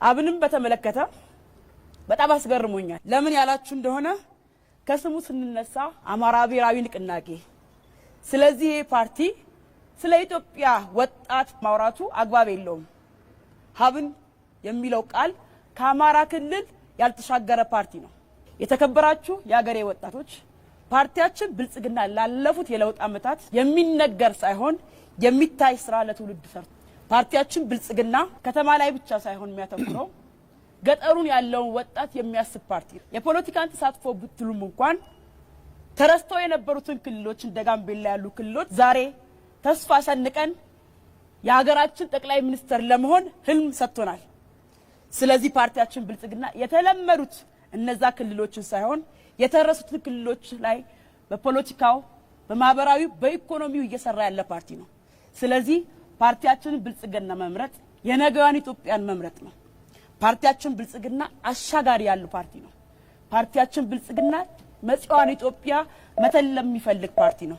አብንም በተመለከተ በጣም አስገርሞኛል። ለምን ያላችሁ እንደሆነ ከስሙ ስንነሳ አማራ ብሔራዊ ንቅናቄ፣ ስለዚህ ፓርቲ ስለ ኢትዮጵያ ወጣት ማውራቱ አግባብ የለውም። ሀብን የሚለው ቃል ከአማራ ክልል ያልተሻገረ ፓርቲ ነው። የተከበራችሁ የሀገሬ ወጣቶች፣ ፓርቲያችን ብልጽግና ላለፉት የለውጥ ዓመታት የሚነገር ሳይሆን የሚታይ ስራ ለትውልድ ሰርቶ ፓርቲያችን ብልጽግና ከተማ ላይ ብቻ ሳይሆን የሚያተኩረው ገጠሩን ያለውን ወጣት የሚያስብ ፓርቲ ነው። የፖለቲካን ተሳትፎ ብትሉም እንኳን ተረስተው የነበሩትን ክልሎች እንደ ጋምቤላ ያሉ ክልሎች ዛሬ ተስፋ ሰንቀን የሀገራችን ጠቅላይ ሚኒስትር ለመሆን ህልም ሰጥቶናል። ስለዚህ ፓርቲያችን ብልጽግና የተለመዱት እነዛ ክልሎችን ሳይሆን የተረሱትን ክልሎች ላይ በፖለቲካው፣ በማህበራዊ፣ በኢኮኖሚው እየሰራ ያለ ፓርቲ ነው። ስለዚህ ፓርቲያችንን ብልጽግና መምረጥ የነገዋን ኢትዮጵያን መምረጥ ነው። ፓርቲያችን ብልጽግና አሻጋሪ ያለው ፓርቲ ነው። ፓርቲያችን ብልጽግና መጪዋን ኢትዮጵያ መተለም የሚፈልግ ፓርቲ ነው።